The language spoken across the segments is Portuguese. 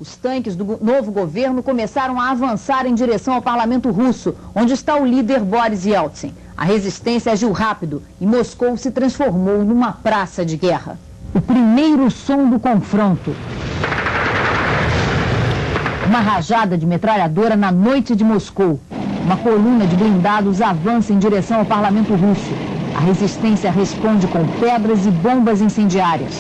Os tanques do novo governo começaram a avançar em direção ao parlamento russo, onde está o líder Boris Yeltsin. A resistência agiu rápido e Moscou se transformou numa praça de guerra. O primeiro som do confronto. Uma rajada de metralhadora na noite de Moscou. Uma coluna de blindados avança em direção ao parlamento russo. A resistência responde com pedras e bombas incendiárias.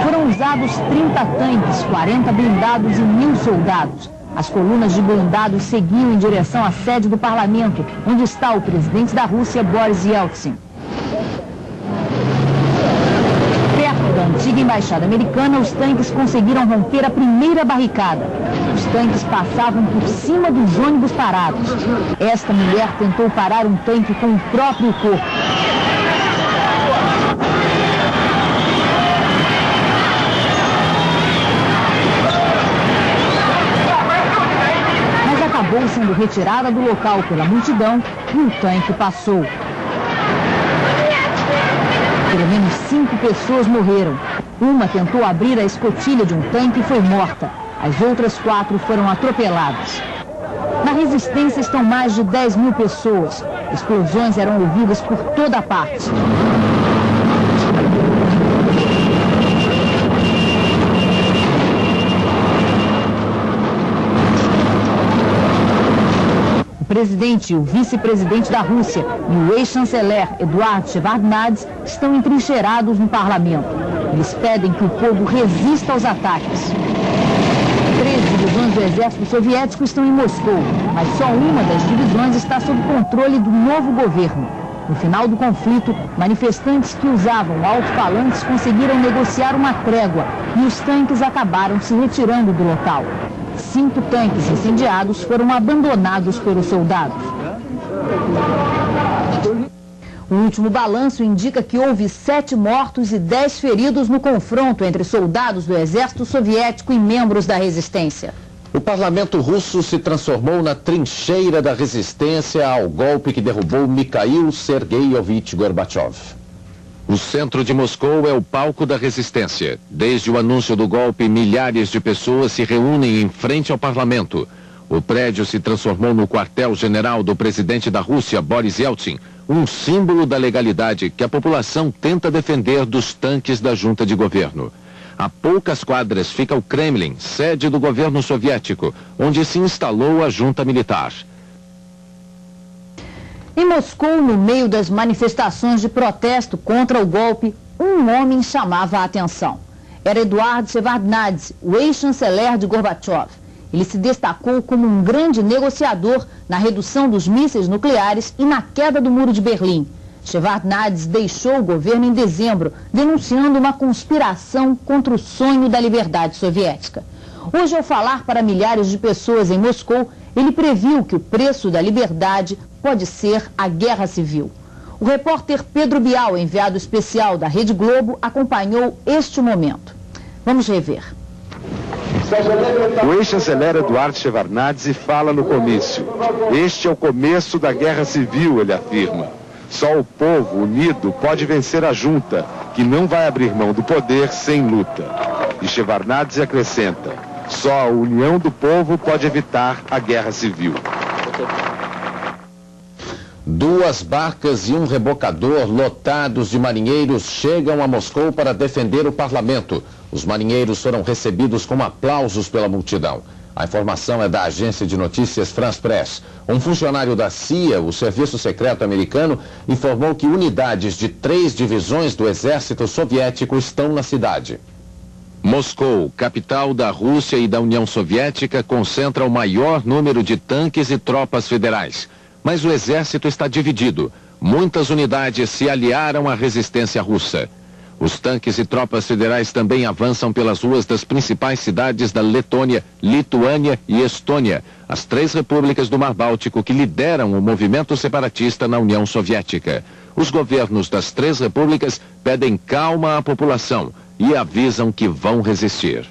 Foram usados 30 tanques, 40 blindados e 1000 soldados. As colunas de blindados seguiam em direção à sede do parlamento, onde está o presidente da Rússia, Boris Yeltsin. Perto da antiga embaixada americana, os tanques conseguiram romper a primeira barricada. Os tanques passavam por cima dos ônibus parados. Esta mulher tentou parar um tanque com o próprio corpo. Acabou sendo retirada do local pela multidão e o tanque passou. Pelo menos 5 pessoas morreram. Uma tentou abrir a escotilha de um tanque e foi morta. As outras 4 foram atropeladas. Na resistência estão mais de 10.000 pessoas. Explosões eram ouvidas por toda parte. O presidente e o vice-presidente da Rússia e o ex-chanceler Eduard Shevardnadze estão entrincheirados no parlamento. Eles pedem que o povo resista aos ataques. 3 divisões do exército soviético estão em Moscou, mas só uma das divisões está sob controle do novo governo. No final do conflito, manifestantes que usavam alto-falantes conseguiram negociar uma trégua e os tanques acabaram se retirando do local. 5 tanques incendiados foram abandonados pelos soldados. O último balanço indica que houve 7 mortos e 10 feridos no confronto entre soldados do exército soviético e membros da resistência. O parlamento russo se transformou na trincheira da resistência ao golpe que derrubou Mikhail Sergeyevich Gorbachev. O centro de Moscou é o palco da resistência. Desde o anúncio do golpe, milhares de pessoas se reúnem em frente ao parlamento. O prédio se transformou no quartel-general do presidente da Rússia, Boris Yeltsin, um símbolo da legalidade que a população tenta defender dos tanques da junta de governo. A poucas quadras fica o Kremlin, sede do governo soviético, onde se instalou a junta militar. Em Moscou, no meio das manifestações de protesto contra o golpe, um homem chamava a atenção. Era Eduard Shevardnadze, o ex-chanceler de Gorbachev. Ele se destacou como um grande negociador na redução dos mísseis nucleares e na queda do Muro de Berlim. Shevardnadze deixou o governo em dezembro, denunciando uma conspiração contra o sonho da liberdade soviética. Hoje, ao falar para milhares de pessoas em Moscou, ele previu que o preço da liberdade pode ser a guerra civil. O repórter Pedro Bial, enviado especial da Rede Globo, acompanhou este momento. Vamos rever. O ex-chanceler Eduard Shevardnadze fala no comício. Este é o começo da guerra civil, ele afirma. Só o povo unido pode vencer a junta, que não vai abrir mão do poder sem luta. E Shevardnadze acrescenta: só a união do povo pode evitar a guerra civil. 2 barcas e um rebocador lotados de marinheiros chegam a Moscou para defender o parlamento. Os marinheiros foram recebidos com aplausos pela multidão. A informação é da agência de notícias France Press. Um funcionário da CIA, o Serviço Secreto Americano, informou que unidades de 3 divisões do exército soviético estão na cidade. Moscou, capital da Rússia e da União Soviética, concentra o maior número de tanques e tropas federais. Mas o exército está dividido. Muitas unidades se aliaram à resistência russa. Os tanques e tropas federais também avançam pelas ruas das principais cidades da Letônia, Lituânia e Estônia, as 3 repúblicas do Mar Báltico que lideram o movimento separatista na União Soviética. Os governos das 3 repúblicas pedem calma à população e avisam que vão resistir.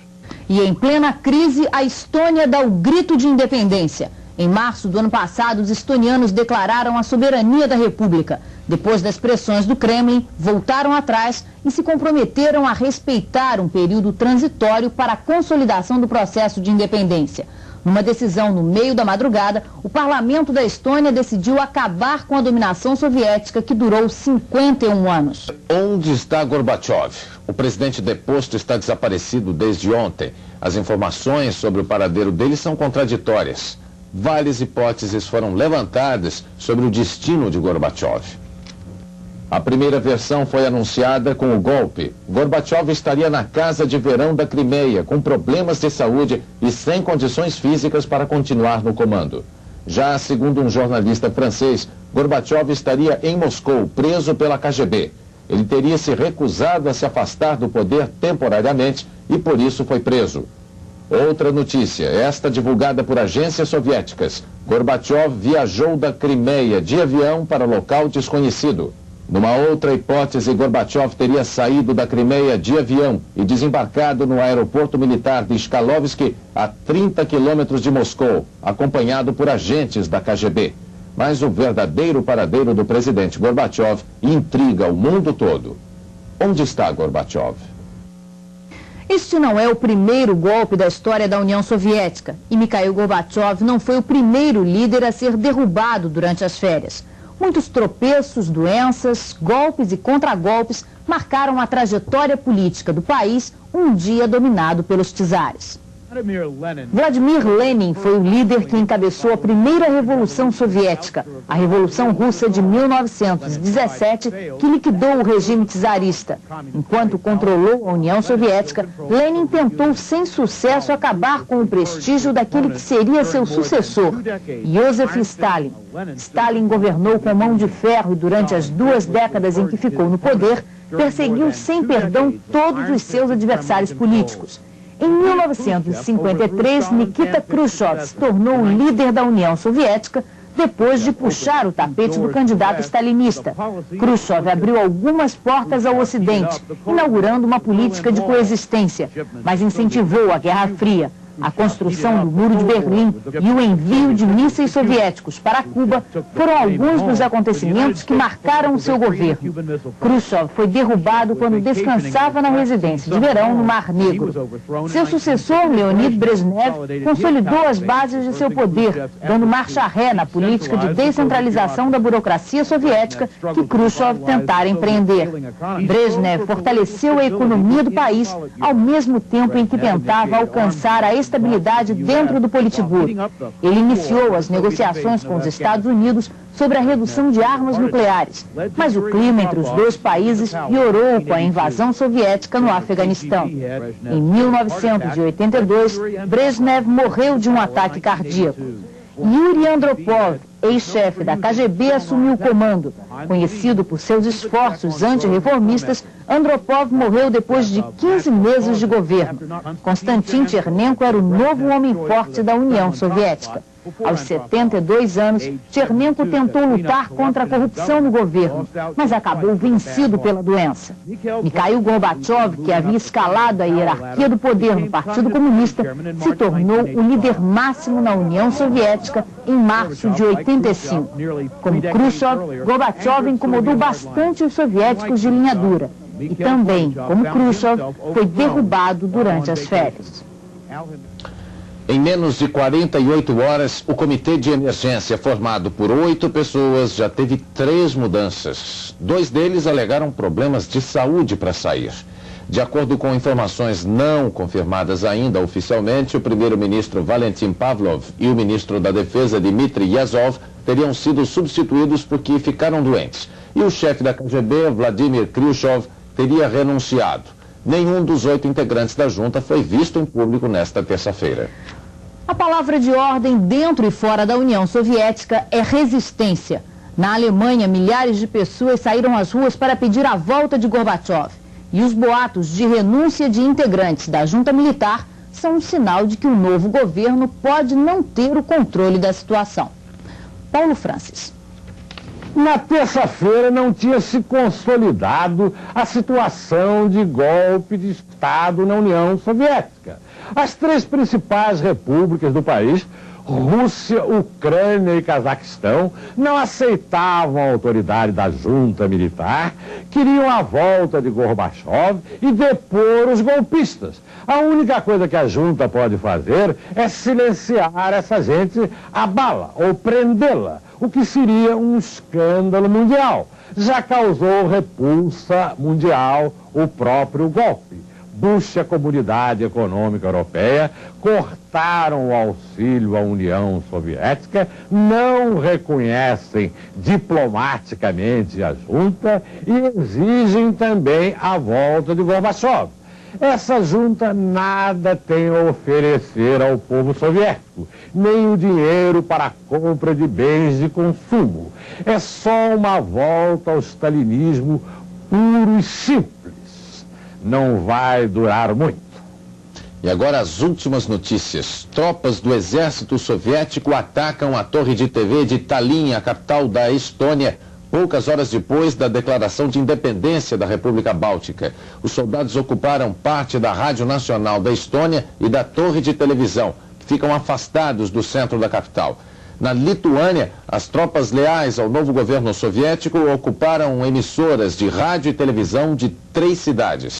E em plena crise, a Estônia dá o grito de independência. Em março do ano passado, os estonianos declararam a soberania da República. Depois das pressões do Kremlin, voltaram atrás e se comprometeram a respeitar um período transitório para a consolidação do processo de independência. Numa decisão no meio da madrugada, o parlamento da Estônia decidiu acabar com a dominação soviética que durou 51 anos. Onde está Gorbachev? O presidente deposto está desaparecido desde ontem. As informações sobre o paradeiro dele são contraditórias. Várias hipóteses foram levantadas sobre o destino de Gorbachev. A primeira versão foi anunciada com o golpe. Gorbachev estaria na casa de verão da Crimeia, com problemas de saúde e sem condições físicas para continuar no comando. Já segundo um jornalista francês, Gorbachev estaria em Moscou, preso pela KGB. Ele teria se recusado a se afastar do poder temporariamente e por isso foi preso. Outra notícia, esta divulgada por agências soviéticas. Gorbachev viajou da Crimeia de avião para local desconhecido. Numa outra hipótese, Gorbachev teria saído da Crimeia de avião e desembarcado no aeroporto militar de Chkalovsky, a 30 quilômetros de Moscou, acompanhado por agentes da KGB. Mas o verdadeiro paradeiro do presidente Gorbachev intriga o mundo todo. Onde está Gorbachev? Este não é o primeiro golpe da história da União Soviética e Mikhail Gorbachev não foi o primeiro líder a ser derrubado durante as férias. Muitos tropeços, doenças, golpes e contragolpes marcaram a trajetória política do país, um dia dominado pelos czares. Vladimir Lenin foi o líder que encabeçou a primeira Revolução Soviética, a Revolução Russa de 1917, que liquidou o regime czarista. Enquanto controlou a União Soviética, Lenin tentou sem sucesso acabar com o prestígio daquele que seria seu sucessor, Joseph Stalin. Stalin governou com mão de ferro e durante as 2 décadas em que ficou no poder, perseguiu sem perdão todos os seus adversários políticos. Em 1953, Nikita Khrushchev se tornou o líder da União Soviética depois de puxar o tapete do candidato stalinista. Khrushchev abriu algumas portas ao Ocidente, inaugurando uma política de coexistência, mas incentivou a Guerra Fria. A construção do Muro de Berlim e o envio de mísseis soviéticos para Cuba foram alguns dos acontecimentos que marcaram o seu governo. Khrushchev foi derrubado quando descansava na residência de verão no Mar Negro. Seu sucessor, Leonid Brezhnev, consolidou as bases de seu poder, dando marcha ré na política de descentralização da burocracia soviética que Khrushchev tentara empreender. Brezhnev fortaleceu a economia do país, ao mesmo tempo em que tentava alcançar a estabilidade dentro do Politburo. Ele iniciou as negociações com os Estados Unidos sobre a redução de armas nucleares, mas o clima entre os dois países piorou com a invasão soviética no Afeganistão. Em 1982, Brezhnev morreu de um ataque cardíaco. Yuri Andropov, ex-chefe da KGB, assumiu o comando. Conhecido por seus esforços antirreformistas, Andropov morreu depois de 15 meses de governo. Konstantin Chernenko era o novo homem forte da União Soviética. Aos 72 anos, Chernenko tentou lutar contra a corrupção no governo, mas acabou vencido pela doença. Mikhail Gorbachev, que havia escalado a hierarquia do poder no Partido Comunista, se tornou o líder máximo na União Soviética em março de 85. Como Khrushchev, Gorbachev incomodou bastante os soviéticos de linha dura. E também, como Khrushchev, foi derrubado durante as férias. Em menos de 48 horas, o comitê de emergência, formado por 8 pessoas, já teve 3 mudanças. 2 deles alegaram problemas de saúde para sair. De acordo com informações não confirmadas ainda oficialmente, o primeiro-ministro Valentin Pavlov e o ministro da Defesa Dmitry Yazov teriam sido substituídos porque ficaram doentes. E o chefe da KGB, Vladimir Khrushchev, teria renunciado. Nenhum dos 8 integrantes da junta foi visto em público nesta terça-feira. A palavra de ordem dentro e fora da União Soviética é resistência. Na Alemanha, milhares de pessoas saíram às ruas para pedir a volta de Gorbachev. E os boatos de renúncia de integrantes da junta militar são um sinal de que o novo governo pode não ter o controle da situação. Paulo Francis. Na terça-feira não tinha se consolidado a situação de golpe de Estado na União Soviética. As três principais repúblicas do país, Rússia, Ucrânia e Cazaquistão, não aceitavam a autoridade da junta militar, queriam a volta de Gorbachev e depor os golpistas. A única coisa que a junta pode fazer é silenciar essa gente a bala ou prendê-la, o que seria um escândalo mundial. Já causou repulsa mundial o próprio golpe. Bush e a Comunidade Econômica Europeia cortaram o auxílio à União Soviética, não reconhecem diplomaticamente a junta e exigem também a volta de Gorbachev. Essa junta nada tem a oferecer ao povo soviético, nem o dinheiro para a compra de bens de consumo. É só uma volta ao stalinismo puro e simples. Não vai durar muito. E agora as últimas notícias. Tropas do exército soviético atacam a torre de TV de Tallinn, a capital da Estônia, poucas horas depois da declaração de independência da República Báltica. Os soldados ocuparam parte da Rádio Nacional da Estônia e da torre de televisão, que ficam afastados do centro da capital. Na Lituânia, as tropas leais ao novo governo soviético ocuparam emissoras de rádio e televisão de 3 cidades.